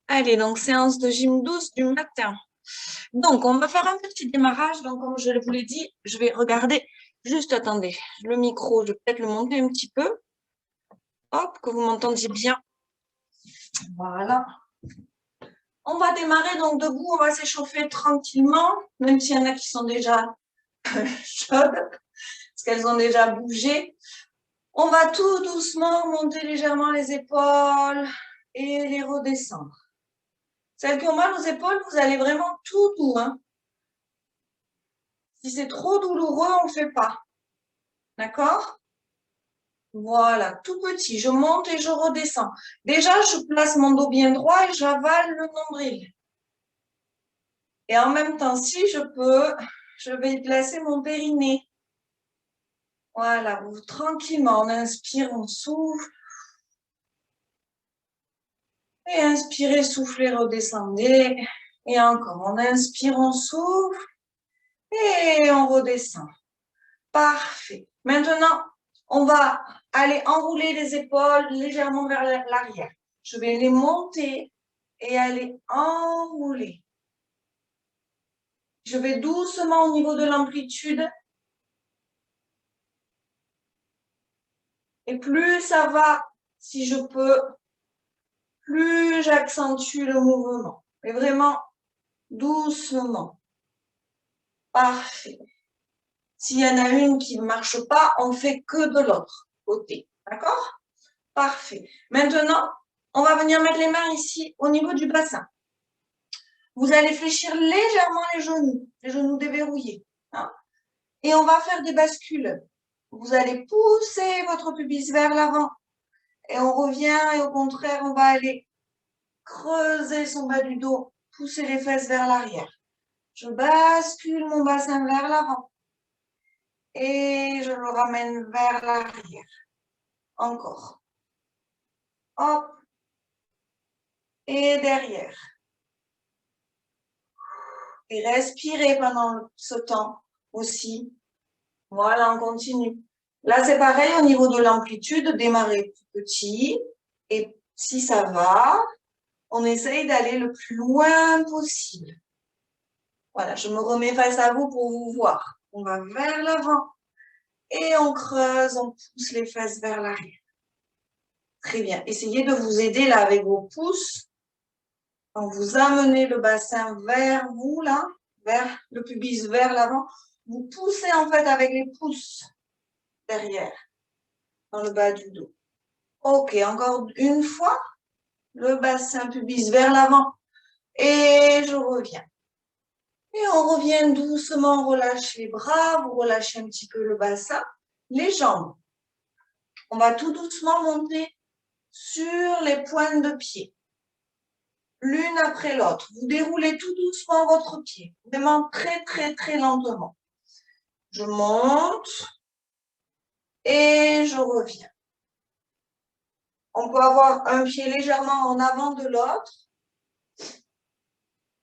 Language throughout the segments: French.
Allez, donc séance de gym douce du matin. Donc, on va faire un petit démarrage. Donc, comme je vous l'ai dit, je vais regarder. Juste, attendez, le micro, je vais peut-être le monter un petit peu. Hop, que vous m'entendiez bien. Voilà. On va démarrer donc debout, on va s'échauffer tranquillement, même s'il y en a qui sont déjà chaudes, parce qu'elles ont déjà bougé. On va tout doucement monter légèrement les épaules et les redescendre. Celles qui ont mal aux épaules, vous allez vraiment tout doux, hein. Si c'est trop douloureux, on ne fait pas. D'accord? Voilà, tout petit. Je monte et je redescends. Déjà, je place mon dos bien droit et j'avale le nombril. Et en même temps, si je peux, je vais placer mon périnée. Voilà, vous, tranquillement, on inspire, on souffle. Et inspirez, soufflez, redescendez. Et encore, on inspire, on souffle. Et on redescend. Parfait. Maintenant, on va aller enrouler les épaules légèrement vers l'arrière. Je vais les monter et aller enrouler. Je vais doucement au niveau de l'amplitude. Et plus ça va, si je peux, plus j'accentue le mouvement. Mais vraiment doucement. Parfait. S'il y en a une qui ne marche pas, on ne fait que de l'autre côté. D'accord? Parfait. Maintenant, on va venir mettre les mains ici au niveau du bassin. Vous allez fléchir légèrement les genoux déverrouillés. Hein, et on va faire des bascules. Vous allez pousser votre pubis vers l'avant. Et on revient et au contraire, on va aller creuser son bas du dos, pousser les fesses vers l'arrière. Je bascule mon bassin vers l'avant. Et je le ramène vers l'arrière. Encore. Hop. Et derrière. Et respirez pendant ce temps aussi. Voilà, on continue. Là, c'est pareil au niveau de l'amplitude. Démarrez petit. Et si ça va, on essaye d'aller le plus loin possible. Voilà, je me remets face à vous pour vous voir. On va vers l'avant. Et on creuse, on pousse les fesses vers l'arrière. Très bien. Essayez de vous aider là avec vos pouces. Quand vous amenez le bassin vers vous, là, vers le pubis vers l'avant, vous poussez en fait avec les pouces derrière, dans le bas du dos. Ok, encore une fois, le bassin pubis vers l'avant. Et je reviens. Et on revient doucement, on relâche les bras, vous relâchez un petit peu le bassin, les jambes. On va tout doucement monter sur les pointes de pied. L'une après l'autre. Vous déroulez tout doucement votre pied, vraiment très, très, très lentement. Je monte et je reviens. On peut avoir un pied légèrement en avant de l'autre.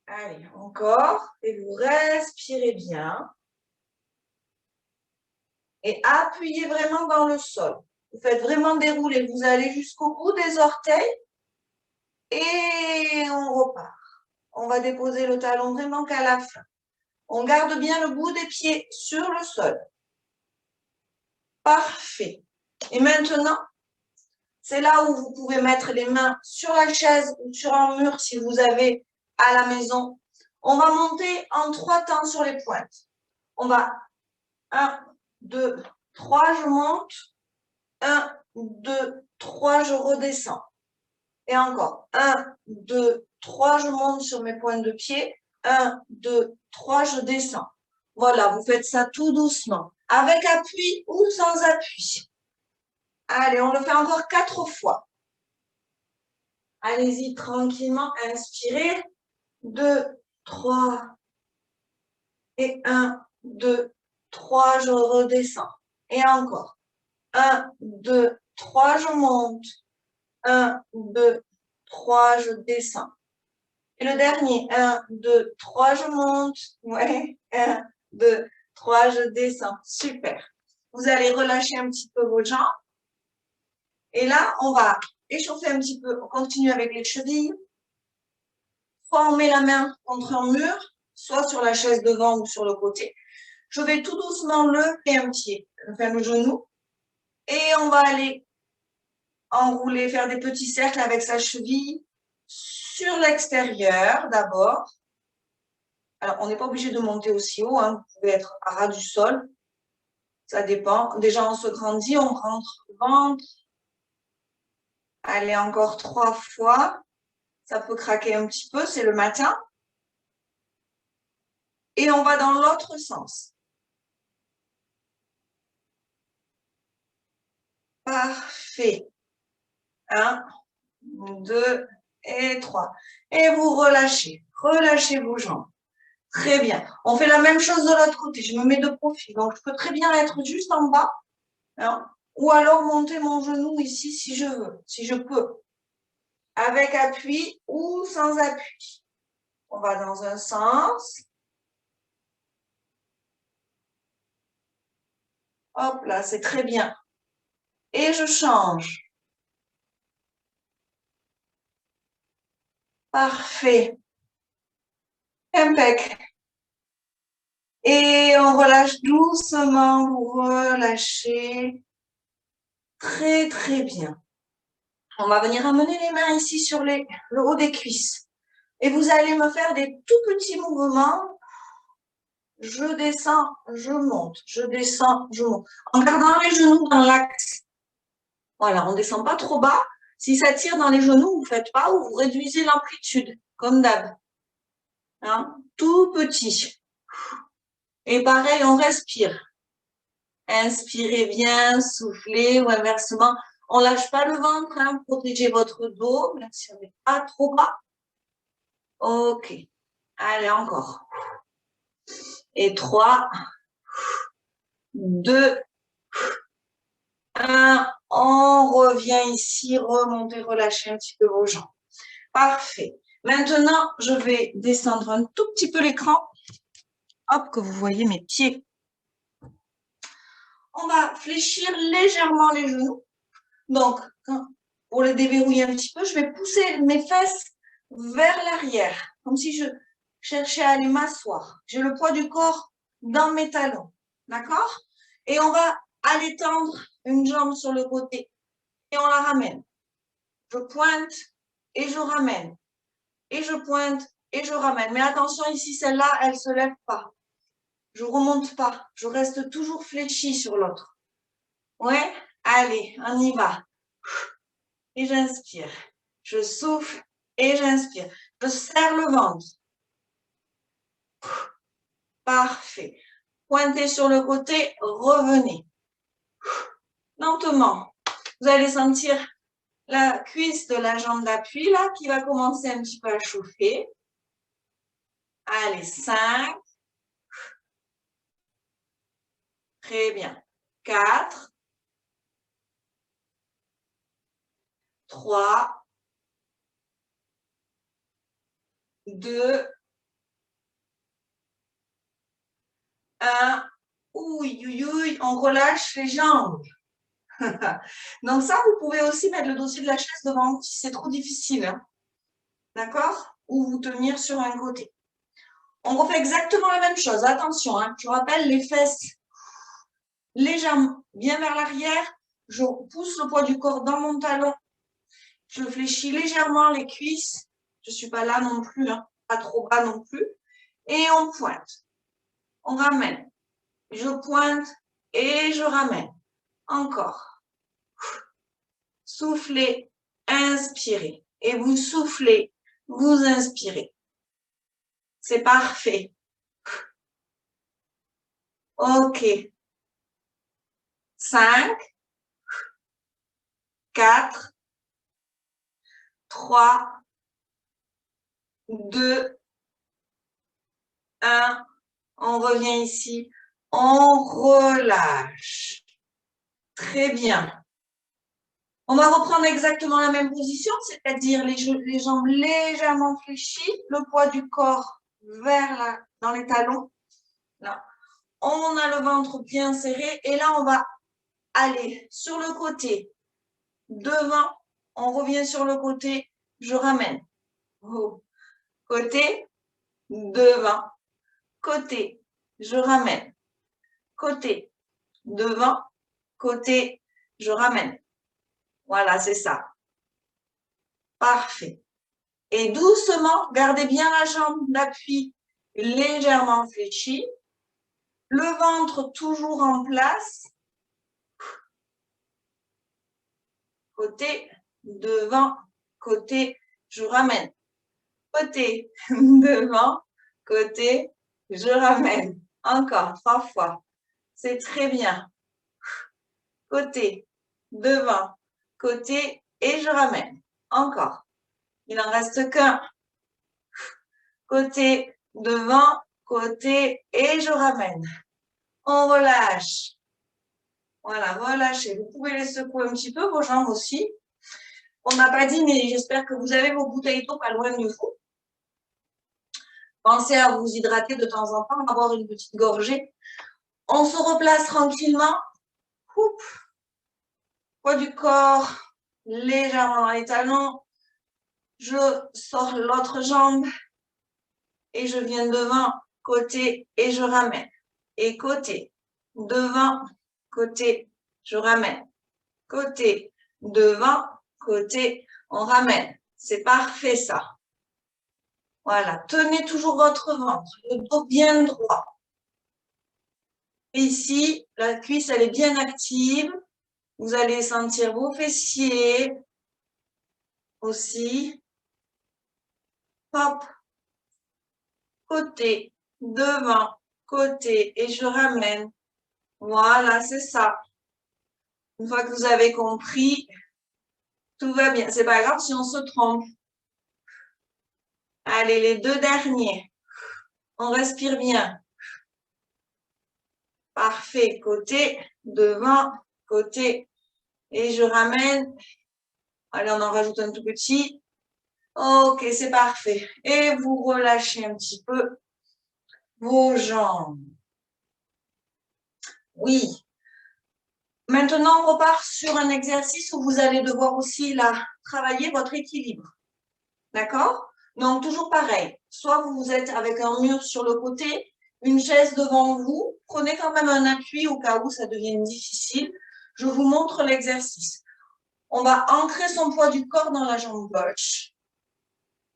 Allez, encore. Et vous respirez bien. Et appuyez vraiment dans le sol. Vous faites vraiment dérouler. Vous allez jusqu'au bout des orteils. Et on repart. On va déposer le talon vraiment qu'à la fin. On garde bien le bout des pieds sur le sol. Parfait. Et maintenant, c'est là où vous pouvez mettre les mains sur la chaise ou sur un mur si vous avez à la maison. On va monter en 3 temps sur les pointes. On va 1, 2, 3, je monte. 1, 2, 3, je redescends. Et encore. 1, 2, 3, je monte sur mes pointes de pied. 1, 2, 3, je descends. Voilà, vous faites ça tout doucement. Avec appui ou sans appui. Allez, on le fait encore 4 fois. Allez-y tranquillement, inspirez. 2, 3. Et 1, 2, 3, je redescends. Et encore. 1, 2, 3, je monte. 1, 2, 3, je descends. Et le dernier, 1, 2, 3, je monte. Ouais, 1, 2, 3, je descends. Super. Vous allez relâcher un petit peu vos jambes. Et là, on va échauffer un petit peu. On continue avec les chevilles. Soit on met la main contre un mur, soit sur la chaise devant ou sur le côté. Je vais tout doucement lever un pied, enfin le genou, et on va aller enrouler, faire des petits cercles avec sa cheville sur l'extérieur d'abord. Alors, on n'est pas obligé de monter aussi haut, hein. Vous pouvez être à ras du sol. Ça dépend. Déjà, on se grandit, on rentre le ventre. Allez, encore 3 fois. Ça peut craquer un petit peu, c'est le matin. Et on va dans l'autre sens. Parfait. 1, 2 et 3. Et vous relâchez. Relâchez vos jambes. Très bien. On fait la même chose de l'autre côté. Je me mets de profil. Donc, je peux très bien être juste en bas. Hein, ou alors monter mon genou ici si je veux, si je peux. Avec appui ou sans appui. On va dans un sens. Hop là, c'est très bien. Et je change. Parfait. Impec. Et on relâche doucement, vous relâchez. Très, très bien. On va venir amener les mains ici sur le haut des cuisses. Et vous allez me faire des tout petits mouvements. Je descends, je monte, je descends, je monte. En gardant les genoux dans l'axe. Voilà, on ne descend pas trop bas. Si ça tire dans les genoux, vous ne faites pas ou vous réduisez l'amplitude, comme d'hab. Hein? Tout petit. Et pareil, on respire. Inspirez bien, soufflez ou inversement. On ne lâche pas le ventre, hein? Protégez votre dos, même si on n'est pas trop bas. Ok. Allez, encore. Et 3, 2, 1. On revient ici, remontez, relâchez un petit peu vos jambes. Parfait. Maintenant, je vais descendre un tout petit peu l'écran. Hop, que vous voyez mes pieds. On va fléchir légèrement les genoux. Donc, pour les déverrouiller un petit peu, je vais pousser mes fesses vers l'arrière, comme si je cherchais à aller m'asseoir. J'ai le poids du corps dans mes talons. D'accord? Et on va aller tendre une jambe sur le côté et on la ramène. Je pointe et je ramène. Et je pointe et je ramène. Mais attention, ici, celle-là, elle ne se lève pas. Je ne remonte pas. Je reste toujours fléchie sur l'autre. Ouais? Allez, on y va. Et j'inspire. Je souffle et j'inspire. Je serre le ventre. Parfait. Pointez sur le côté, revenez. Lentement. Vous allez sentir la cuisse de la jambe d'appui là qui va commencer un petit peu à chauffer. Allez, 5. Très bien. 4. 3. 2. 1. Ouïe, ouïe, ouïe, on relâche les jambes. Donc ça, vous pouvez aussi mettre le dossier de la chaise devant vous si c'est trop difficile. Hein. D'accord? Ou vous tenir sur un côté. On refait exactement la même chose. Attention, hein, je rappelle les fesses légèrement bien vers l'arrière. Je pousse le poids du corps dans mon talon. Je fléchis légèrement les cuisses. Je ne suis pas là non plus, hein, pas trop bas non plus. Et on pointe. On ramène. Je pointe et je ramène. Encore. Soufflez, inspirez. Et vous soufflez, vous inspirez. C'est parfait. Ok. 5, 4, 3, 2, 1. On revient ici. On relâche. Très bien. On va reprendre exactement la même position, c'est-à-dire les jambes légèrement fléchies, le poids du corps dans les talons. Là. On a le ventre bien serré et là, on va aller sur le côté, devant, on revient sur le côté, je ramène. Oh. côté, devant, côté, je ramène, côté, devant, côté, je ramène. Voilà, c'est ça. Parfait. Et doucement, gardez bien la jambe d'appui légèrement fléchie. Le ventre toujours en place. Côté, devant, côté, je ramène. Côté, devant, côté, je ramène. Encore, 3 fois. C'est très bien. Côté, devant, côté, et je ramène. Encore. Il n'en reste qu'un. Côté, devant, côté, et je ramène. On relâche. Voilà, relâchez. Vous pouvez les secouer un petit peu, vos jambes aussi. On n'a pas dit, mais j'espère que vous avez vos bouteilles d'eau pas loin de vous. Pensez à vous hydrater de temps en temps, avoir une petite gorgée. On se replace tranquillement. Oup. Poids du corps, légèrement dans les talons. Je sors l'autre jambe et je viens devant, côté, et je ramène. Et côté, devant, côté, je ramène. Côté, devant, côté, on ramène. C'est parfait ça. Voilà, tenez toujours votre ventre, le dos bien droit. Et ici, la cuisse, elle est bien active. Vous allez sentir vos fessiers aussi. Hop, côté, devant, côté, et je ramène. Voilà, c'est ça. Une fois que vous avez compris, tout va bien. C'est pas grave si on se trompe. Allez, les 2 derniers. On respire bien. Parfait. Côté, devant, côté, et je ramène. Allez, on en rajoute un tout petit. Ok, c'est parfait. Et vous relâchez un petit peu vos jambes. Oui. Maintenant, on repart sur un exercice où vous allez devoir aussi là travailler votre équilibre. D'accord? Donc, toujours pareil. Soit vous êtes avec un mur sur le côté, une chaise devant vous. Prenez quand même un appui au cas où ça devienne difficile. Je vous montre l'exercice. On va ancrer son poids du corps dans la jambe gauche.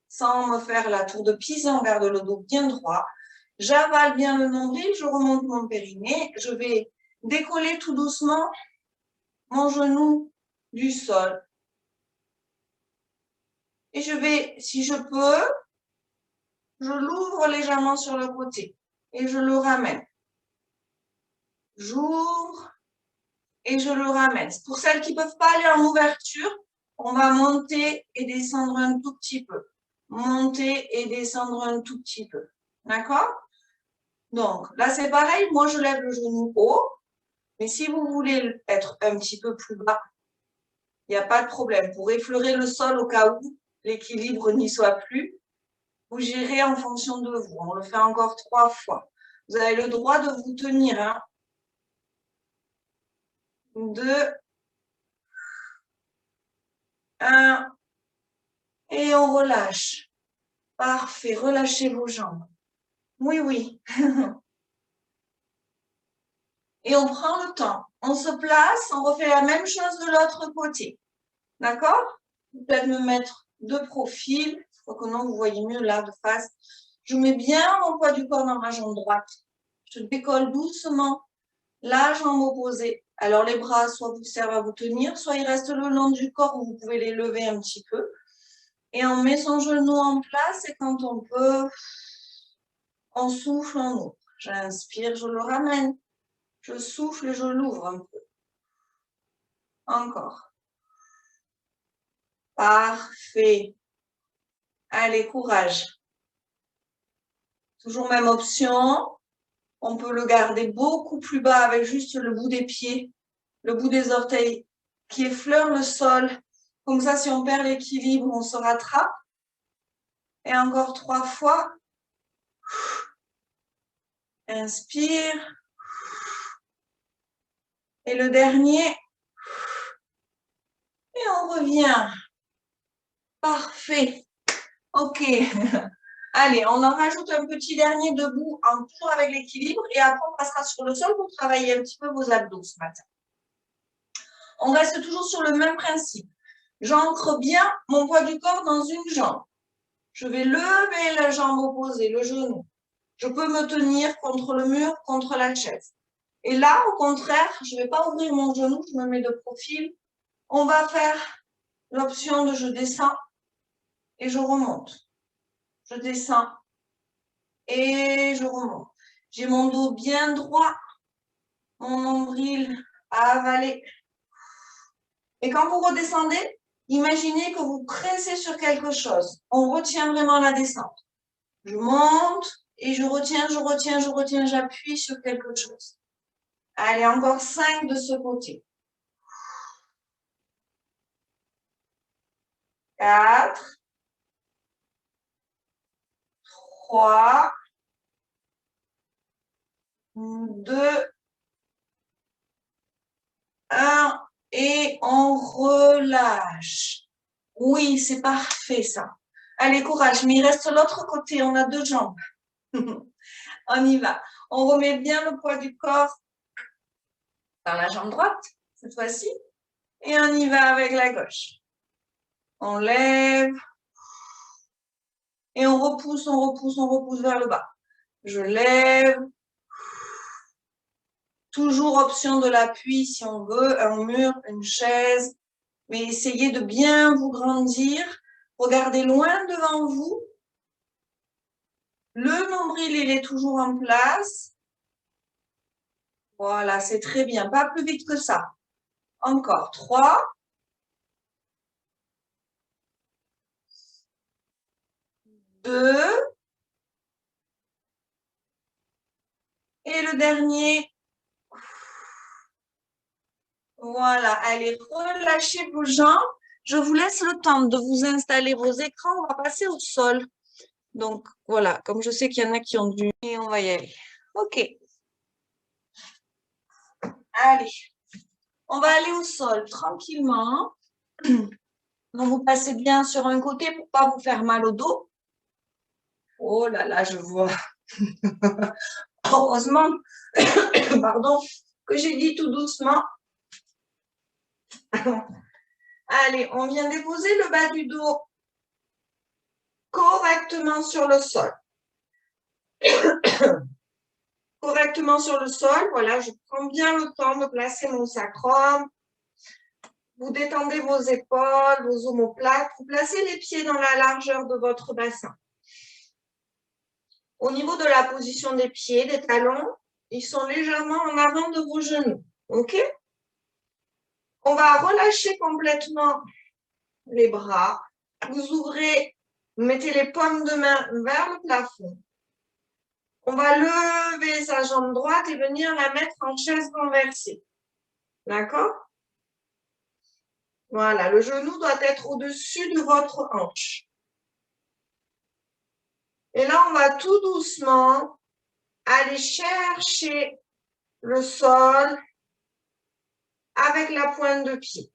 Sans me faire la tour de Pise, on garde le dos bien droit. J'avale bien le nombril, je remonte mon périnée. Je vais décoller tout doucement mon genou du sol. Et je vais, si je peux, je l'ouvre légèrement sur le côté et je le ramène. J'ouvre et je le ramène. Pour celles qui ne peuvent pas aller en ouverture, on va monter et descendre un tout petit peu. Monter et descendre un tout petit peu. D'accord? Donc, là, c'est pareil. Moi, je lève le genou haut. Mais si vous voulez être un petit peu plus bas, il n'y a pas de problème. Pour effleurer le sol au cas où l'équilibre n'y soit plus, vous gérez en fonction de vous. On le fait encore 3 fois. Vous avez le droit de vous tenir. Hein. 2, 1. Et on relâche. Parfait. Relâchez vos jambes. Oui, oui. Et on prend le temps. On se place. On refait la même chose de l'autre côté. D'accord? Vous pouvez me mettre de profil. Faut que non, vous voyez mieux là, de face. Je mets bien mon poids du corps dans ma jambe droite. Je décolle doucement la jambe opposée. Alors, les bras, soit vous servent à vous tenir, soit ils restent le long du corps où vous pouvez les lever un petit peu. Et on met son genou en place et quand on peut, on souffle, on ouvre. J'inspire, je le ramène. Je souffle, je l'ouvre un peu. Encore. Parfait. Allez, courage. Toujours même option. On peut le garder beaucoup plus bas avec juste le bout des pieds, le bout des orteils qui effleure le sol. Comme ça, si on perd l'équilibre, on se rattrape. Et encore 3 fois. Inspire. Et le dernier. Et on revient. Parfait. OK. Allez, on en rajoute un petit dernier debout, toujours avec l'équilibre, et après on passera sur le sol pour travailler un petit peu vos abdos ce matin. On reste toujours sur le même principe. J'ancre bien mon poids du corps dans une jambe. Je vais lever la jambe opposée, le genou. Je peux me tenir contre le mur, contre la chaise. Et là, au contraire, je ne vais pas ouvrir mon genou, je me mets de profil. On va faire l'option de je descends et je remonte. Je descends et je remonte. J'ai mon dos bien droit, mon nombril à avaler. Et quand vous redescendez, imaginez que vous pressez sur quelque chose. On retient vraiment la descente. Je monte et je retiens, je retiens, je retiens, j'appuie sur quelque chose. Allez, encore 5 de ce côté. 4, 3, 2, 1 et on relâche. Oui, c'est parfait ça. Allez, courage, mais il reste l'autre côté, on a 2 jambes. On y va. On remet bien le poids du corps dans la jambe droite, cette fois-ci. Et on y va avec la gauche. On lève. Et on repousse, on repousse, on repousse vers le bas. Je lève. Toujours option de l'appui si on veut, un mur, une chaise. Mais essayez de bien vous grandir. Regardez loin devant vous. Le nombril, il est toujours en place. Voilà, c'est très bien. Pas plus vite que ça. Encore 3, 2. Et le dernier. Voilà, allez, relâchez vos jambes. Je vous laisse le temps de vous installer vos écrans. On va passer au sol. Donc, voilà, comme je sais qu'il y en a qui ont dû... Et on va y aller. OK. Allez. On va aller au sol tranquillement. Donc, vous passez bien sur un côté pour ne pas vous faire mal au dos. Oh là là, je vois. Heureusement, pardon, que j'ai dit tout doucement. Allez, on vient déposer le bas du dos correctement sur le sol. Correctement sur le sol. Voilà, je prends bien le temps de placer mon sacrum. Vous détendez vos épaules, vos omoplates. Vous placez les pieds dans la largeur de votre bassin. Au niveau de la position des pieds, des talons, ils sont légèrement en avant de vos genoux. OK? On va relâcher complètement les bras. Vous ouvrez, vous mettez les paumes de main vers le plafond. On va lever sa jambe droite et venir la mettre en chaise renversée. D'accord? Voilà, le genou doit être au-dessus de votre hanche. Et là, on va tout doucement aller chercher le sol avec la pointe de pied.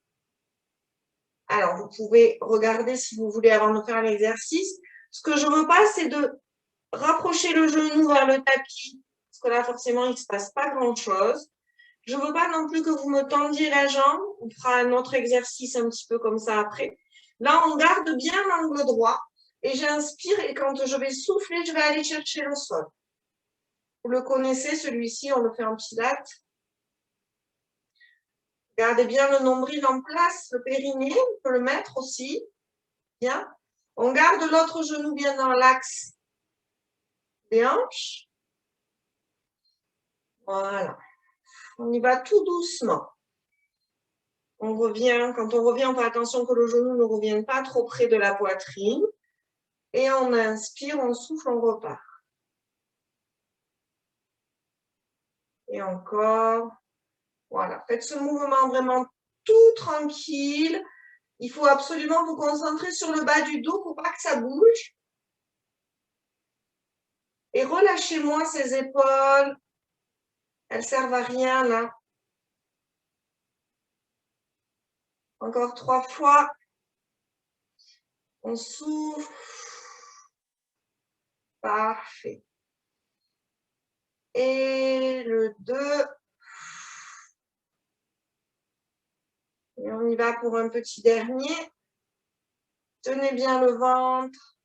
Alors, vous pouvez regarder si vous voulez avant de faire l'exercice. Ce que je ne veux pas, c'est de rapprocher le genou vers le tapis, parce que là, forcément, il ne se passe pas grand-chose. Je ne veux pas non plus que vous me tendiez la jambe. On fera un autre exercice un petit peu comme ça après. Là, on garde bien l'angle droit et j'inspire et quand je vais souffler, je vais aller chercher le sol. Vous le connaissez, celui-ci, on le fait en pilates. Gardez bien le nombril en place, le périnée, on peut le mettre aussi. Bien. On garde l'autre genou bien dans l'axe des hanches. Voilà. On y va tout doucement. On revient, quand on revient, on fait attention que le genou ne revienne pas trop près de la poitrine. Et on inspire, on souffle, on repart. Et encore. Voilà. Faites ce mouvement vraiment tout tranquille. Il faut absolument vous concentrer sur le bas du dos pour pas que ça bouge. Et relâchez-moi ces épaules. Elles servent à rien là. Encore 3 fois. On souffle. Parfait. Et le 2. Et on y va pour un petit dernier. Tenez bien le ventre.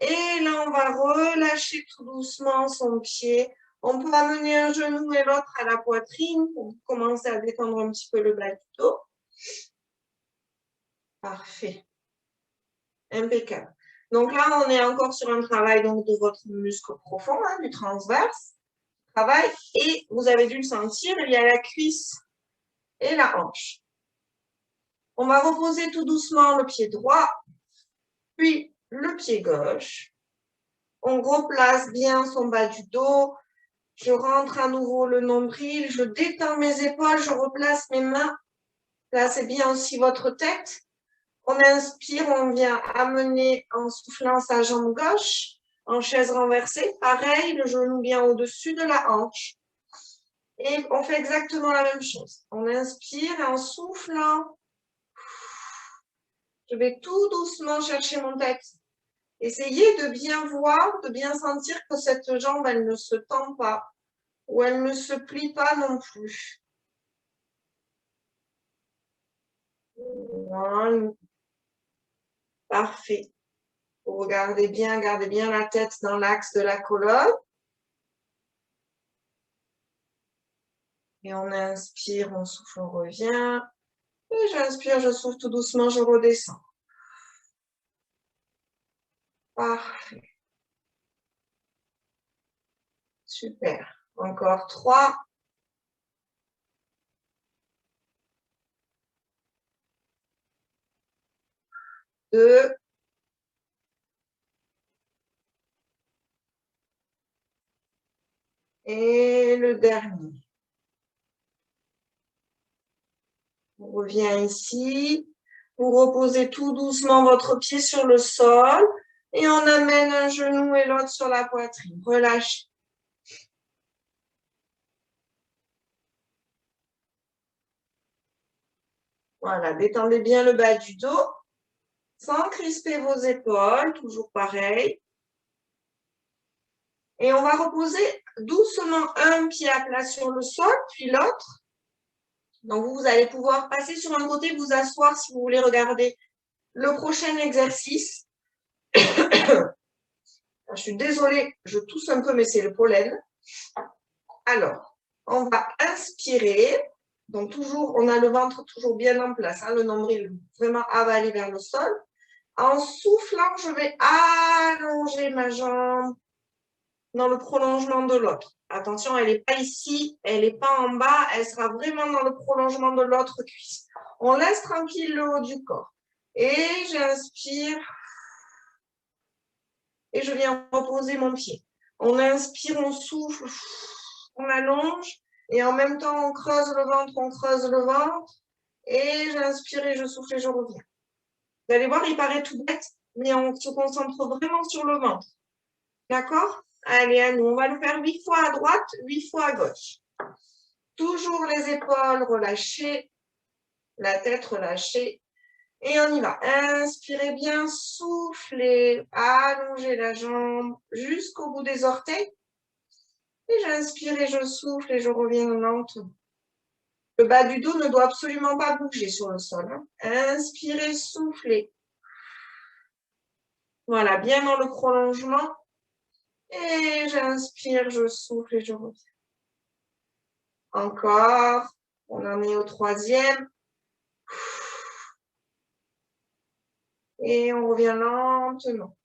Et là, on va relâcher tout doucement son pied. On peut amener un genou et l'autre à la poitrine pour commencer à détendre un petit peu le bas du dos. Parfait. Impeccable. Donc là, on est encore sur un travail donc, de votre muscle profond, hein, du transverse. Travail. Et vous avez dû le sentir, il y a la cuisse et la hanche. On va reposer tout doucement le pied droit, puis le pied gauche. On replace bien son bas du dos. Je rentre à nouveau le nombril. Je détends mes épaules. Je replace mes mains. Placez bien aussi votre tête. On inspire. On vient amener en soufflant sa jambe gauche en chaise renversée. Pareil, le genou bien au-dessus de la hanche. Et on fait exactement la même chose. On inspire et en soufflant, je vais tout doucement chercher mon texte. Essayez de bien voir, de bien sentir que cette jambe, elle ne se tend pas ou elle ne se plie pas non plus. Voilà. Parfait. Regardez bien, gardez bien la tête dans l'axe de la colonne. Et on inspire, on souffle, on revient. Et j'inspire, je souffle tout doucement, je redescends. Parfait. Super. Encore 3. Deux. Et le dernier. On revient ici. Vous reposez tout doucement votre pied sur le sol. Et on amène un genou et l'autre sur la poitrine. Relâchez. Voilà, détendez bien le bas du dos. Sans crisper vos épaules, toujours pareil. Et on va reposer doucement un pied à plat sur le sol, puis l'autre. Donc, vous allez pouvoir passer sur un côté, vous asseoir si vous voulez regarder le prochain exercice. Je suis désolée, je tousse un peu, mais c'est le pollen. Alors, on va inspirer. Donc, toujours, on a le ventre toujours bien en place, hein, le nombril vraiment avalé vers le sol. En soufflant, je vais allonger ma jambe dans le prolongement de l'autre. Attention, elle n'est pas ici, elle n'est pas en bas, elle sera vraiment dans le prolongement de l'autre cuisse. On laisse tranquille le haut du corps. Et j'inspire. Et je viens reposer mon pied. On inspire, on souffle, on allonge. Et en même temps, on creuse le ventre, on creuse le ventre. Et j'inspire et je souffle et je reviens. Vous allez voir, il paraît tout bête, mais on se concentre vraiment sur le ventre. D'accord? Allez, à nous. On va le faire 8 fois à droite, 8 fois à gauche. Toujours les épaules relâchées, la tête relâchée. Et on y va. Inspirez bien, soufflez, allongez la jambe jusqu'au bout des orteils. Et j'inspire et je souffle et je reviens lentement. Le bas du dos ne doit absolument pas bouger sur le sol. Inspirez, soufflez. Voilà, bien dans le prolongement. Et j'inspire, je souffle et je reviens. Encore. On en est au 3e. Et on revient lentement.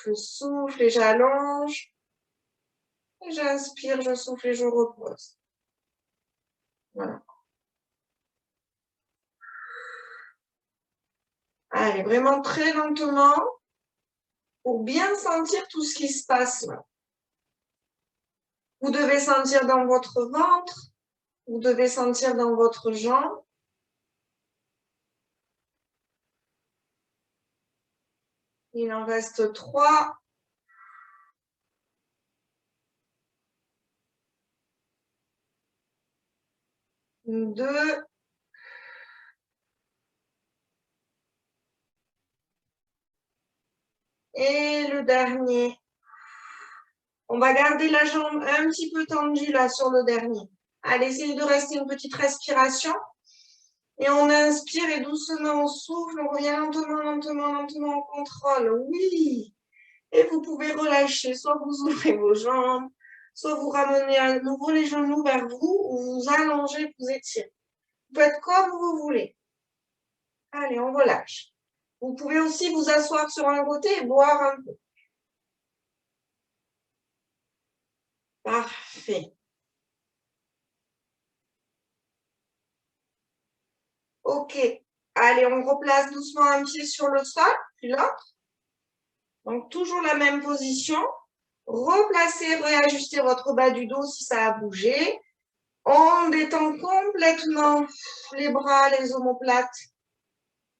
Je souffle et j'allonge. Et j'inspire, je souffle et je repose. Voilà. Allez, vraiment très lentement pour bien sentir tout ce qui se passe là. Vous devez sentir dans votre ventre, vous devez sentir dans votre jambe. Il en reste 3. Deux. Et le dernier. On va garder la jambe un petit peu tendue là sur le dernier. Allez, essayez de rester une petite respiration. Et on inspire et doucement on souffle. On revient lentement, lentement, lentement, on contrôle. Oui. Et vous pouvez relâcher. Soit vous ouvrez vos jambes, soit vous ramenez à nouveau les genoux vers vous ou vous allongez, vous étirez. Vous faites comme vous voulez. Allez, on relâche. Vous pouvez aussi vous asseoir sur un côté et boire un peu. Parfait. OK. Allez, on replace doucement un pied sur le sol, puis l'autre. Donc, toujours la même position. Replacez, réajustez votre bas du dos si ça a bougé. On détend complètement les bras, les omoplates.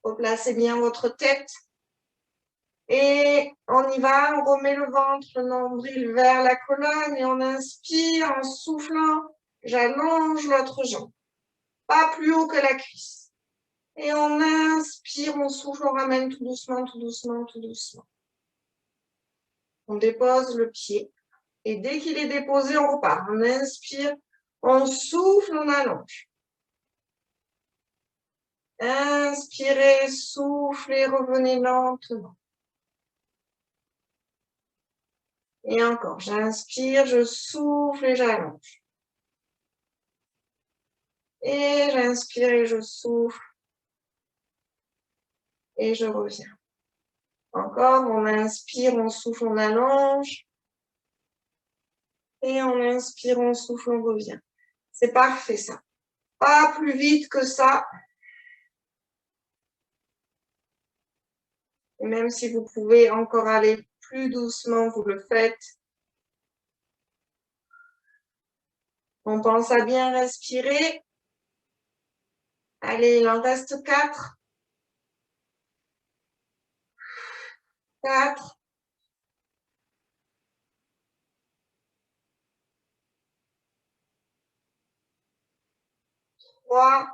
Replacez bien votre tête. Et on y va, on remet le ventre, le nombril vers la colonne et on inspire en soufflant. J'allonge l'autre jambe. Pas plus haut que la cuisse. Et on inspire, on souffle, on ramène tout doucement, tout doucement, tout doucement. On dépose le pied. Et dès qu'il est déposé, on repart. On inspire, on souffle, on allonge. Inspirez, soufflez, revenez lentement. Et encore, j'inspire, je souffle et j'allonge. Et j'inspire et je souffle. Et je reviens. Encore, on inspire, on souffle, on allonge. Et on inspire, on souffle, on revient. C'est parfait ça. Pas plus vite que ça. Et même si vous pouvez encore aller plus doucement, vous le faites. On pense à bien respirer. Allez, il en reste 4. 4. 3.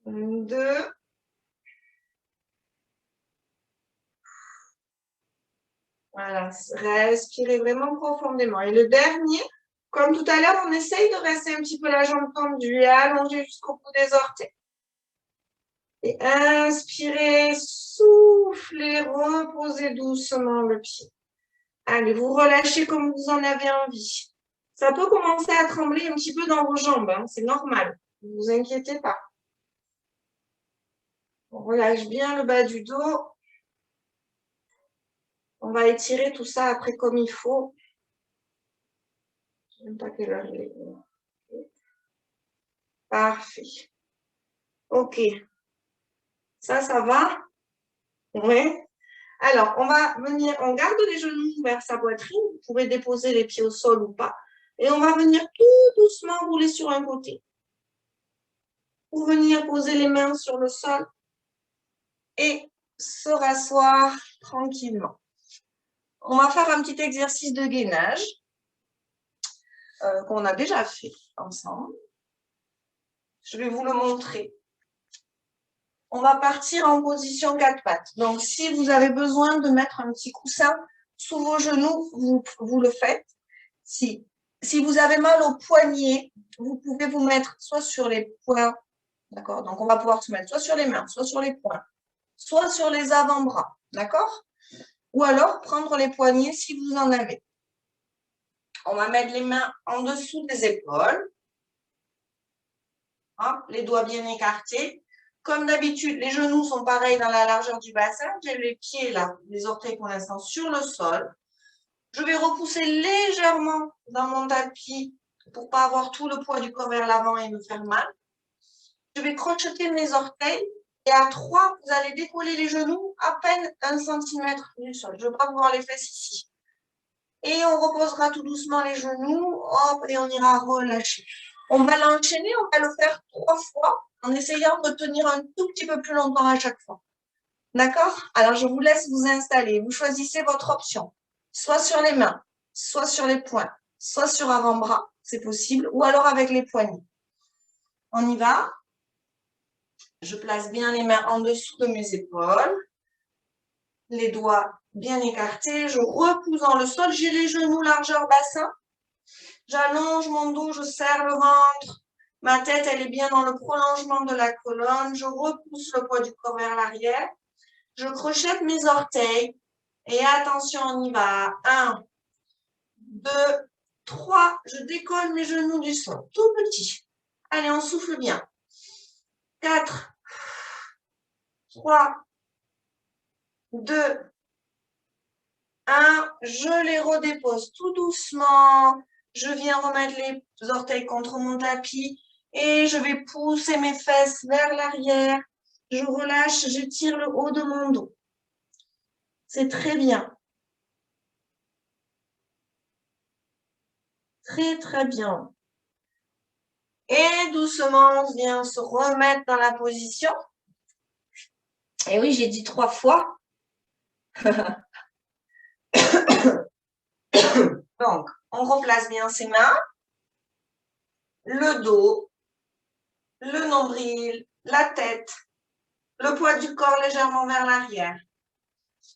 2. Voilà, respirez vraiment profondément. Et le dernier, comme tout à l'heure, on essaye de rester un petit peu la jambe tendue et allonger jusqu'au bout des orteils. Et inspirez, soufflez, reposez doucement le pied. Allez, vous relâchez comme vous en avez envie. Ça peut commencer à trembler un petit peu dans vos jambes, hein, c'est normal. Ne vous inquiétez pas. On relâche bien le bas du dos. On va étirer tout ça après comme il faut. Je ne sais même pas quelle heure il est. Parfait. OK. Ça va? Oui. Alors, on va venir, on garde les genoux vers sa poitrine. Vous pouvez déposer les pieds au sol ou pas. Et on va venir tout doucement rouler sur un côté. Pour venir poser les mains sur le sol et se rasseoir tranquillement. On va faire un petit exercice de gainage qu'on a déjà fait ensemble. Je vais vous le montrer. On va partir en position 4 pattes. Donc, si vous avez besoin de mettre un petit coussin sous vos genoux, vous le faites. Si vous avez mal au poignet, vous pouvez vous mettre soit sur les poings, d'accord? Donc, on va pouvoir se mettre soit sur les mains, soit sur les poings, soit sur les avant-bras, d'accord? Ou alors, prendre les poignets si vous en avez. On va mettre les mains en dessous des épaules. Hop, les doigts bien écartés. Comme d'habitude, les genoux sont pareils dans la largeur du bassin. J'ai les pieds là, les orteils pour l'instant sur le sol. Je vais repousser légèrement dans mon tapis pour ne pas avoir tout le poids du corps vers l'avant et me faire mal. Je vais crocheter mes orteils et à 3, vous allez décoller les genoux à peine 1 cm du sol. Je ne veux pas voir les fesses ici. Et on reposera tout doucement les genoux, hop, et on ira relâcher. On va l'enchaîner, on va le faire 3 fois en essayant de tenir un tout petit peu plus longtemps à chaque fois. D'accord? Alors, je vous laisse vous installer. Vous choisissez votre option. Soit sur les mains, soit sur les poings, soit sur avant-bras, c'est possible, ou alors avec les poignets. On y va? Je place bien les mains en dessous de mes épaules. Les doigts bien écartés. Je repousse dans le sol. J'ai les genoux largeur bassin. J'allonge mon dos, je serre le ventre. Ma tête, elle est bien dans le prolongement de la colonne. Je repousse le poids du corps vers l'arrière. Je crochette mes orteils. Et attention, on y va. 1, 2, 3. Je décolle mes genoux du sol. Tout petit. Allez, on souffle bien. 4, 3, 2, 1. Je les redépose tout doucement. Je viens remettre les orteils contre mon tapis et je vais pousser mes fesses vers l'arrière. Je relâche, j'étire le haut de mon dos. C'est très bien. Très, très bien. Et doucement, on vient se remettre dans la position. Et oui, j'ai dit 3 fois. Donc, on replace bien ses mains, le dos, le nombril, la tête, le poids du corps légèrement vers l'arrière.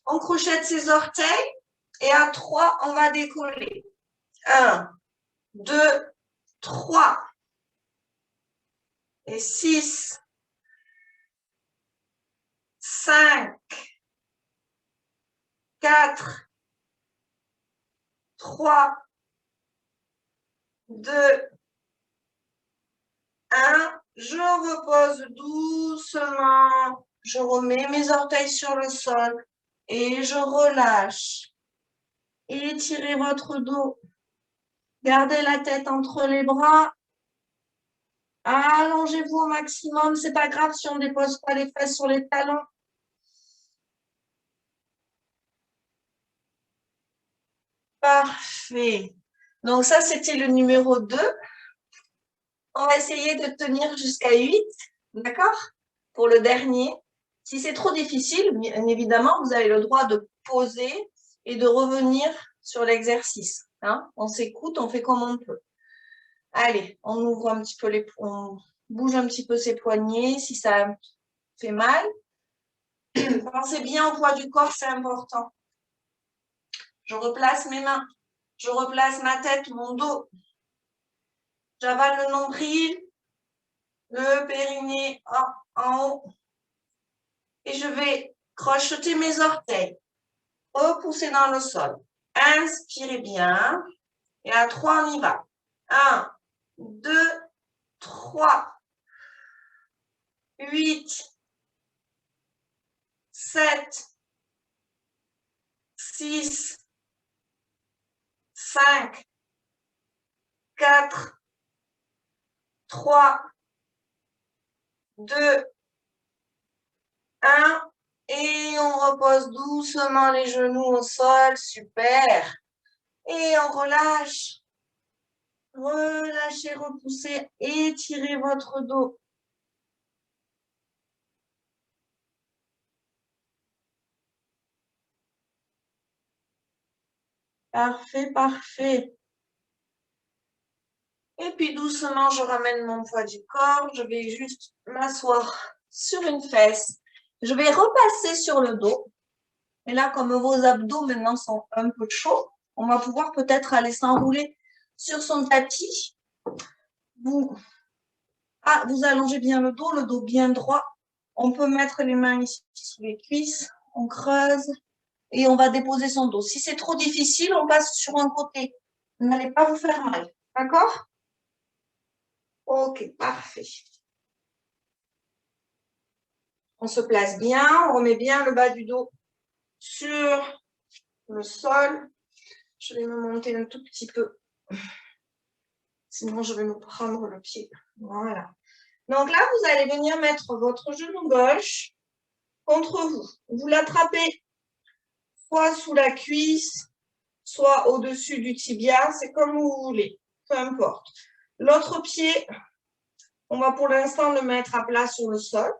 On crochette ses orteils et à 3, on va décoller. 1, 2, 3 et 6, 5, 4, 3, 2, 1. Je repose doucement. Je remets mes orteils sur le sol et je relâche. Étirez votre dos. Gardez la tête entre les bras. Allongez-vous au maximum. C'est pas grave si on ne dépose pas les fesses sur les talons. Parfait. Donc ça, c'était le numéro 2. On va essayer de tenir jusqu'à 8. D'accord? Pour le dernier. Si c'est trop difficile, bien évidemment, vous avez le droit de poser et de revenir sur l'exercice. Hein? On s'écoute, on fait comme on peut. Allez, on ouvre un petit peu on bouge un petit peu ses poignets si ça fait mal. Pensez bien au poids du corps, c'est important. Je replace mes mains, je replace ma tête, mon dos. J'avale le nombril, le périnée en haut. Et je vais crocheter mes orteils. Repousser dans le sol. Inspirez bien. Et à 3, on y va. 1, 2, 3, 8, 7, 6, 5, 4, 3, 2, 1. Et on repose doucement les genoux au sol. Super. Et on relâche. Relâchez, repoussez, étirez votre dos. Parfait, parfait. Et puis doucement, je ramène mon poids du corps. Je vais juste m'asseoir sur une fesse. Je vais repasser sur le dos. Et là, comme vos abdos maintenant sont un peu chauds, on va pouvoir peut-être aller s'enrouler sur son tapis. Vous allongez bien le dos bien droit. On peut mettre les mains ici sous les cuisses. On creuse et on va déposer son dos. Si c'est trop difficile, on passe sur un côté. N'allez pas vous faire mal. D'accord? Ok, parfait. On se place bien, on remet bien le bas du dos sur le sol. Je vais me monter un tout petit peu. Sinon, je vais me prendre le pied. Voilà. Donc là, vous allez venir mettre votre genou gauche contre vous. Vous l'attrapez soit sous la cuisse, soit au-dessus du tibia. C'est comme vous voulez. Peu importe. L'autre pied, on va pour l'instant le mettre à plat sur le sol.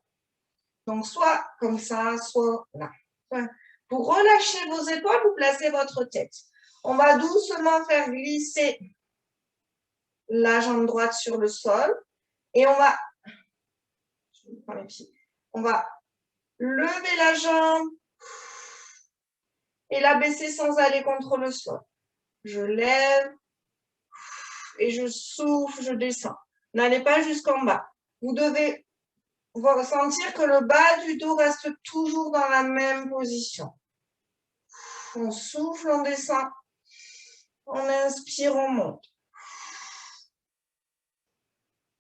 Donc, soit comme ça, soit là. Vous relâchez vos épaules, vous placez votre tête. On va doucement faire glisser la jambe droite sur le sol. Et on va... Je prends les pieds. On va lever la jambe et la baisser sans aller contre le sol. Je lève et je souffle, je descends. N'allez pas jusqu'en bas. Vous devez sentir que le bas du dos reste toujours dans la même position. On souffle, on descend. On inspire, on monte.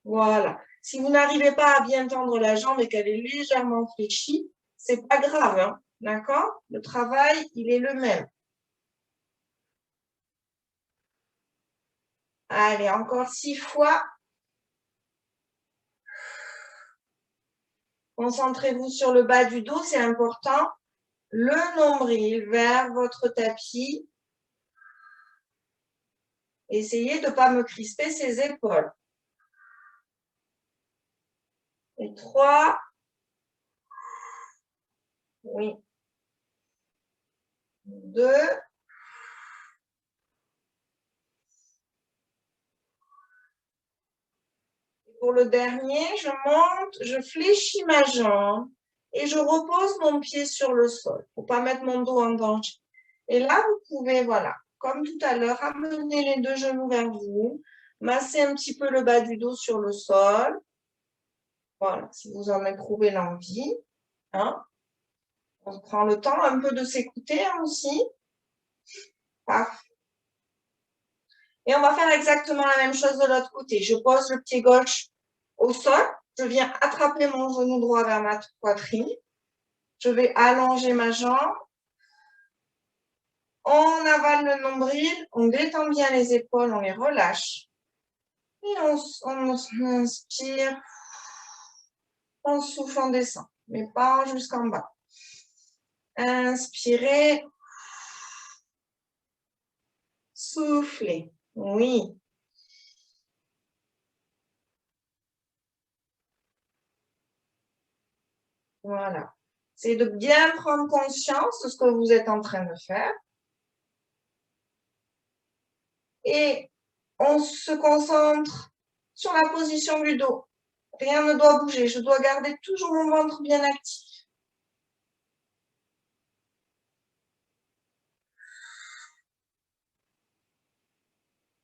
Voilà. Si vous n'arrivez pas à bien tendre la jambe et qu'elle est légèrement fléchie, c'est pas grave, hein, d'accord? Le travail, il est le même. Allez, encore 6 fois. Concentrez-vous sur le bas du dos, c'est important. Le nombril vers votre tapis. Essayez de ne pas me crisper ses épaules. Et 3. Oui. 2. Pour le dernier, je monte, je fléchis ma jambe et je repose mon pied sur le sol pour ne pas mettre mon dos en danger. Et là, vous pouvez, voilà, comme tout à l'heure, amener les 2 genoux vers vous, masser un petit peu le bas du dos sur le sol. Voilà, si vous en éprouvez l'envie. Hein. On prend le temps un peu de s'écouter aussi. Parfait. Et on va faire exactement la même chose de l'autre côté. Je pose le pied gauche au sol. Je viens attraper mon genou droit vers ma poitrine. Je vais allonger ma jambe. On avale le nombril. On détend bien les épaules. On les relâche. Et on inspire. On souffle, on descend. Mais pas jusqu'en bas. Inspirez. Soufflez. Oui. Voilà. C'est de bien prendre conscience de ce que vous êtes en train de faire. Et on se concentre sur la position du dos. Rien ne doit bouger. Je dois garder toujours mon ventre bien actif.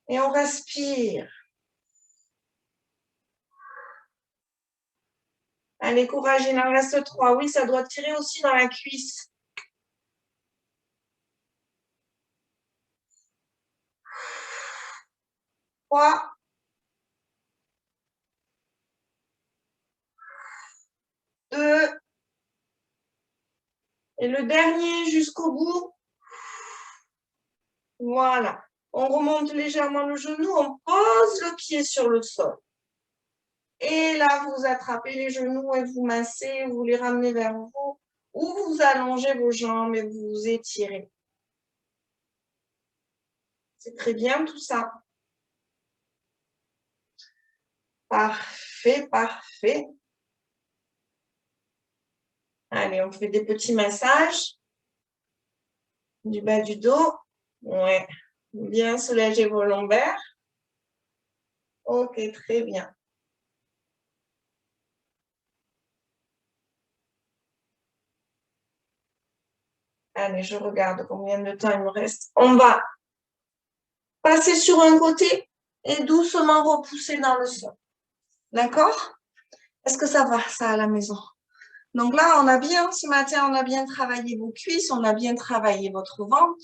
Et on respire. Allez, courage, il en reste 3. Oui, ça doit tirer aussi dans la cuisse. 3. 2. Et le dernier jusqu'au bout. Voilà. On remonte légèrement le genou, on pose le pied sur le sol. Et là, vous attrapez les genoux et vous massez, vous les ramenez vers vous. Ou vous allongez vos jambes et vous vous étirez. C'est très bien tout ça. Parfait, parfait. Allez, on fait des petits massages du bas du dos. Ouais. Bien soulager vos lombaires. Ok, très bien. Allez, je regarde combien de temps il me reste. On va passer sur un côté et doucement repousser dans le sol. D'accord? Est-ce que ça va, ça, à la maison? Donc là, on a bien, ce matin, on a bien travaillé vos cuisses, on a bien travaillé votre ventre,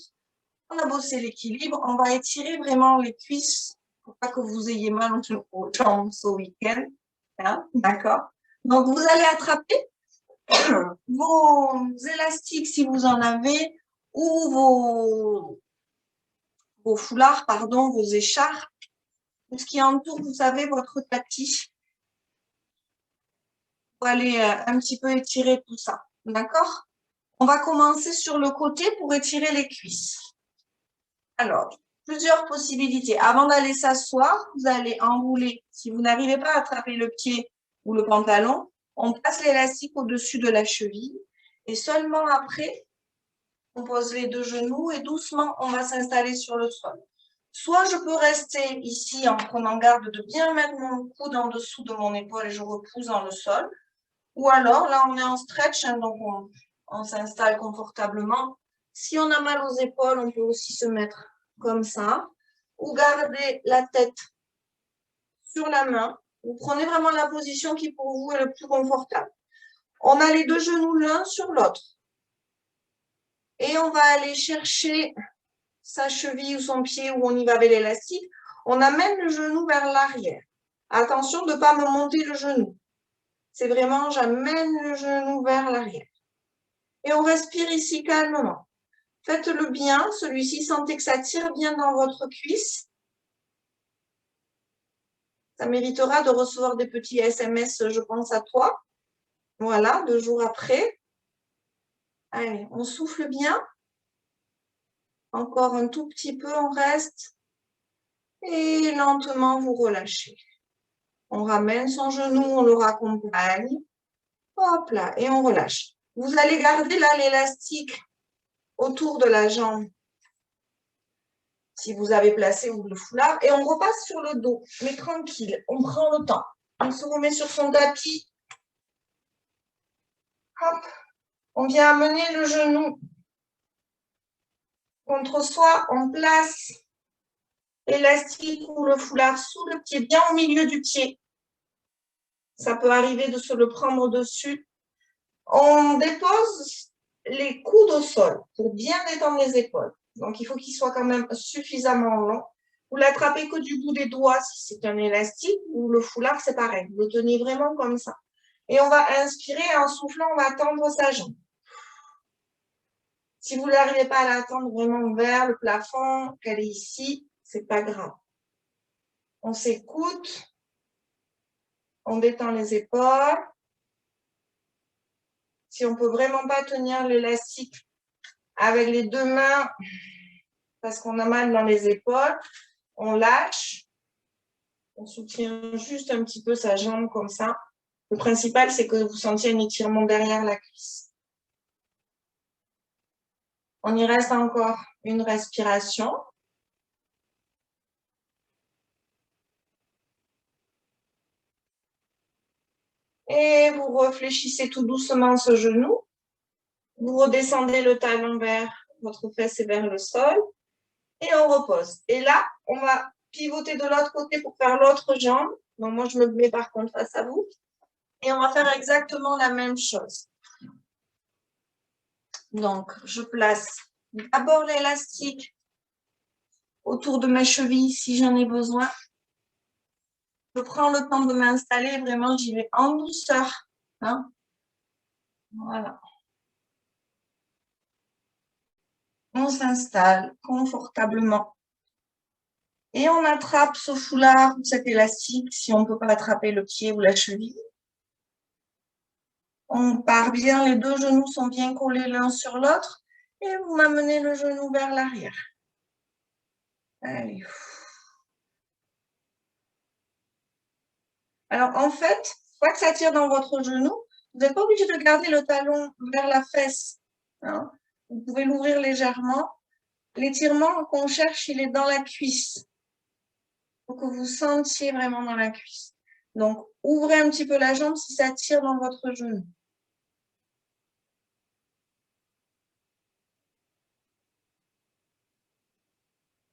on a bossé l'équilibre, on va étirer vraiment les cuisses pour pas que vous ayez mal aux jambes ce week-end. Hein? D'accord? Donc, vous allez attraper vos élastiques si vous en avez ou vos foulards, pardon, vos écharpes, tout ce qui entoure, vous savez, votre tapis. Pour aller un petit peu étirer tout ça. D'accord? On va commencer sur le côté pour étirer les cuisses. Alors, plusieurs possibilités. Avant d'aller s'asseoir, vous allez enrouler. Si vous n'arrivez pas à attraper le pied ou le pantalon, on passe l'élastique au-dessus de la cheville. Et seulement après, on pose les 2 genoux et doucement, on va s'installer sur le sol. Soit je peux rester ici en prenant garde de bien mettre mon coude en dessous de mon épaule et je repousse dans le sol. Ou alors, là, on est en stretch, hein, donc on s'installe confortablement. Si on a mal aux épaules, on peut aussi se mettre comme ça. Ou garder la tête sur la main. Vous prenez vraiment la position qui pour vous est le plus confortable. On a les deux genoux l'un sur l'autre. Et on va aller chercher sa cheville ou son pied où on y va avec l'élastique. On amène le genou vers l'arrière. Attention de ne pas me monter le genou. C'est vraiment, j'amène le genou vers l'arrière. Et on respire ici calmement. Faites-le bien, celui-ci, sentez que ça tire bien dans votre cuisse. Ça méritera de recevoir des petits SMS, je pense à toi. Voilà, 2 jours après. Allez, on souffle bien. Encore un tout petit peu, on reste. Et lentement, vous relâchez. On ramène son genou, on le raccompagne. Hop là, et on relâche. Vous allez garder là l'élastique autour de la jambe. Si vous avez placé ou le foulard. Et on repasse sur le dos, mais tranquille. On prend le temps. On se remet sur son tapis. Hop. On vient amener le genou contre soi. On place l'élastique ou le foulard sous le pied, bien au milieu du pied. Ça peut arriver de se le prendre dessus. On dépose les coudes au sol pour bien détendre les épaules. Donc, il faut qu'ils soient quand même suffisamment longs. Vous l'attrapez que du bout des doigts si c'est un élastique ou le foulard, c'est pareil. Vous le tenez vraiment comme ça. Et on va inspirer et en soufflant, on va tendre sa jambe. Si vous n'arrivez pas à la tendre vraiment vers le plafond, qu'elle est ici, c'est pas grave. On s'écoute. On détend les épaules. Si on ne peut vraiment pas tenir l'élastique avec les deux mains, parce qu'on a mal dans les épaules, on lâche. On soutient juste un petit peu sa jambe comme ça. Le principal, c'est que vous sentiez un étirement derrière la cuisse. On y reste encore une respiration. Et vous réfléchissez tout doucement ce genou. Vous redescendez le talon vers votre fesse et vers le sol. Et on repose. Et là, on va pivoter de l'autre côté pour faire l'autre jambe. Donc, moi, je me mets par contre face à vous. Et on va faire exactement la même chose. Donc, je place d'abord l'élastique autour de mes chevilles si j'en ai besoin. Je prends le temps de m'installer. Vraiment, j'y vais en douceur. Hein? Voilà. On s'installe confortablement. Et on attrape ce foulard ou cet élastique si on ne peut pas attraper le pied ou la cheville. On part bien, les deux genoux sont bien collés l'un sur l'autre. Et vous m'amenez le genou vers l'arrière. Allez. Alors, en fait, fois que ça tire dans votre genou, vous n'êtes pas obligé de garder le talon vers la fesse. Hein. Vous pouvez l'ouvrir légèrement. L'étirement qu'on cherche, il est dans la cuisse. Il faut que vous sentiez vraiment dans la cuisse. Donc, ouvrez un petit peu la jambe si ça tire dans votre genou.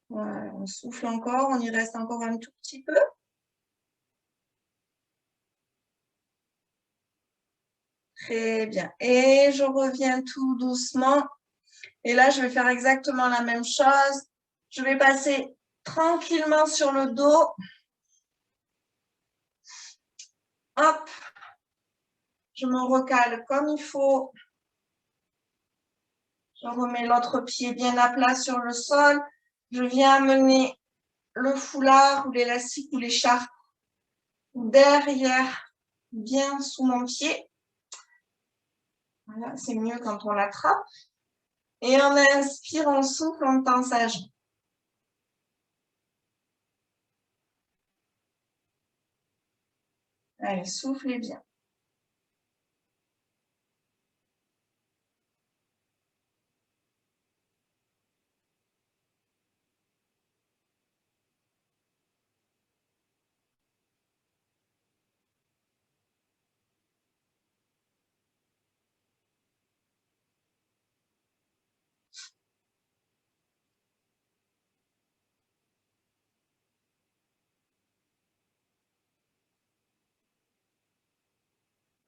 Voilà, on souffle encore, on y reste encore un tout petit peu. Très bien. Et je reviens tout doucement. Et là, je vais faire exactement la même chose. Je vais passer tranquillement sur le dos. Hop. Je me recale comme il faut. Je remets l'autre pied bien à plat sur le sol. Je viens amener le foulard ou l'élastique ou l'écharpe derrière, bien sous mon pied. Voilà, c'est mieux quand on l'attrape. Et on inspire, on souffle, on tend sa jambe. Allez, soufflez bien.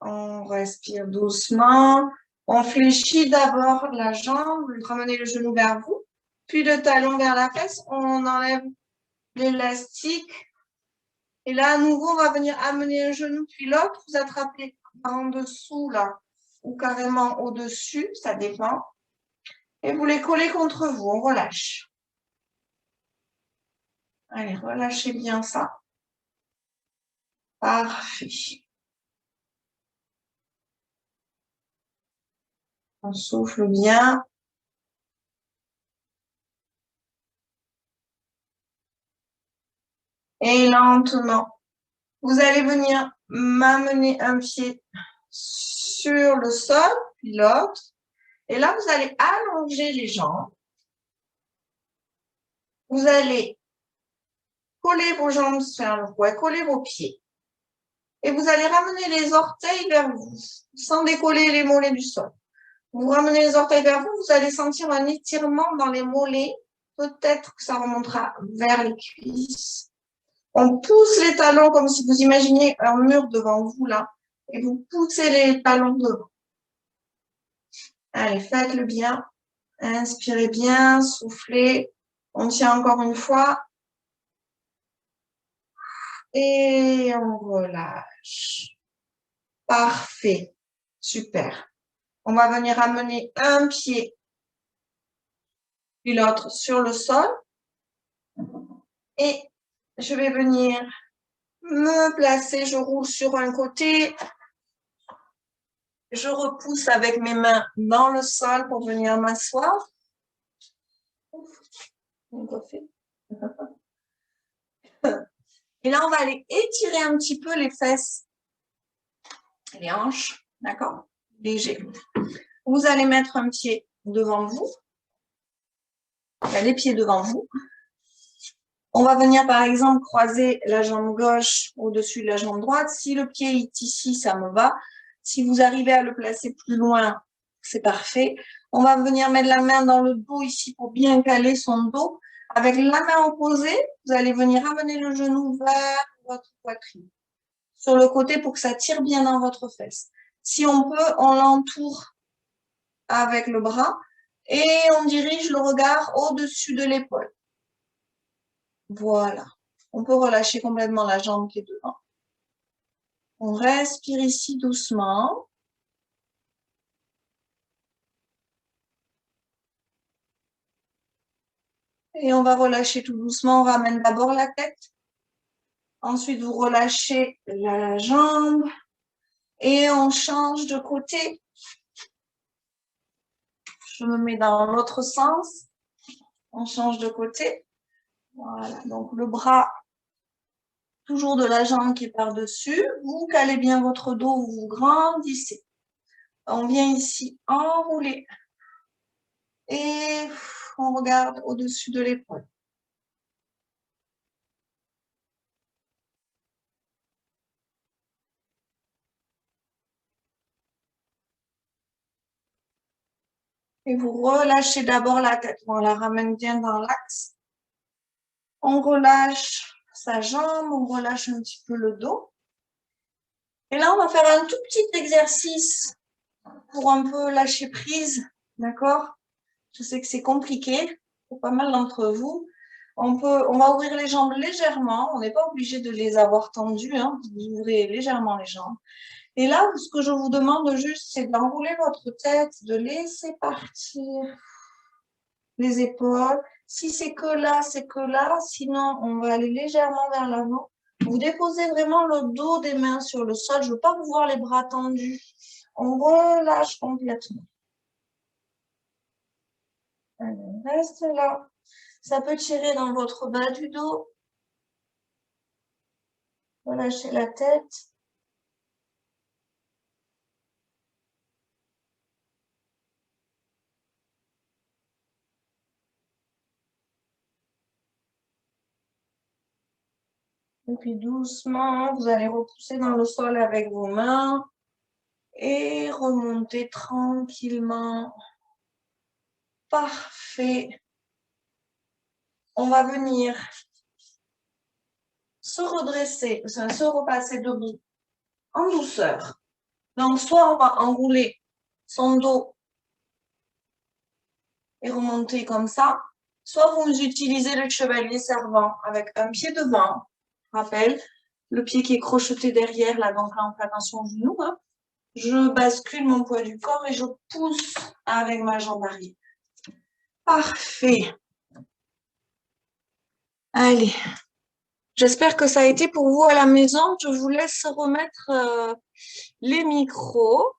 On respire doucement. On fléchit d'abord la jambe, ramenez le genou vers vous, puis le talon vers la fesse. On enlève l'élastique. Et là, à nouveau, on va venir amener un genou, puis l'autre. Vous attrapez en dessous, là, ou carrément au-dessus, ça dépend. Et vous les collez contre vous, on relâche. Allez, relâchez bien ça. Parfait. On souffle bien. Et lentement, vous allez venir m'amener un pied sur le sol, puis l'autre. Et là, vous allez allonger les jambes. Vous allez coller vos jambes sur le poids, coller vos pieds. Et vous allez ramener les orteils vers vous, sans décoller les mollets du sol. Vous ramenez les orteils vers vous, vous allez sentir un étirement dans les mollets. Peut-être que ça remontera vers les cuisses. On pousse les talons comme si vous imaginiez un mur devant vous là. Et vous poussez les talons devant. Allez, faites-le bien. Inspirez bien, soufflez. On tient encore une fois. Et on relâche. Parfait. Super. On va venir amener un pied puis l'autre sur le sol. Et je vais venir me placer. Je roule sur un côté. Je repousse avec mes mains dans le sol pour venir m'asseoir. Et là, on va aller étirer un petit peu les fesses, les hanches, d'accord? Léger. Vous allez mettre un pied devant vous. Les pieds devant vous. On va venir, par exemple, croiser la jambe gauche au-dessus de la jambe droite. Si le pied est ici, ça me va. Si vous arrivez à le placer plus loin, c'est parfait. On va venir mettre la main dans le dos ici pour bien caler son dos. Avec la main opposée, vous allez venir amener le genou vers votre poitrine. Sur le côté pour que ça tire bien dans votre fesse. Si on peut, on l'entoure avec le bras et on dirige le regard au-dessus de l'épaule. Voilà. On peut relâcher complètement la jambe qui est devant. On respire ici doucement. Et on va relâcher tout doucement. On ramène d'abord la tête. Ensuite, vous relâchez la jambe. Et on change de côté. Je me mets dans l'autre sens. On change de côté. Voilà. Donc, le bras, toujours de la jambe qui est par-dessus. Vous calez bien votre dos, vous grandissez. On vient ici enrouler. Et on regarde au-dessus de l'épaule. Et vous relâchez d'abord la tête. On la ramène bien dans l'axe. On relâche sa jambe, on relâche un petit peu le dos. Et là, on va faire un tout petit exercice pour un peu lâcher prise. D'accord? Je sais que c'est compliqué pour pas mal d'entre vous. On va ouvrir les jambes légèrement. On n'est pas obligé de les avoir tendues. Hein. Vous ouvrez légèrement les jambes. Et là, ce que je vous demande juste, c'est d'enrouler votre tête, de laisser partir les épaules. Si c'est que là, c'est que là. Sinon, on va aller légèrement vers l'avant. Vous déposez vraiment le dos des mains sur le sol. Je ne veux pas vous voir les bras tendus. On relâche complètement. Allez, on reste là. Ça peut tirer dans votre bas du dos. Relâchez la tête. Et puis doucement, vous allez repousser dans le sol avec vos mains et remonter tranquillement. Parfait. On va venir se redresser, se repasser debout en douceur. Donc, soit on va enrouler son dos et remonter comme ça, soit vous utilisez le chevalier servant avec un pied devant, rappel, le pied qui est crocheté derrière, là, donc là on fait attention au genou, hein. Je bascule mon poids du corps et je pousse avec ma jambe arrière. Parfait. Allez. J'espère que ça a été pour vous à la maison. Je vous laisse remettre les micros.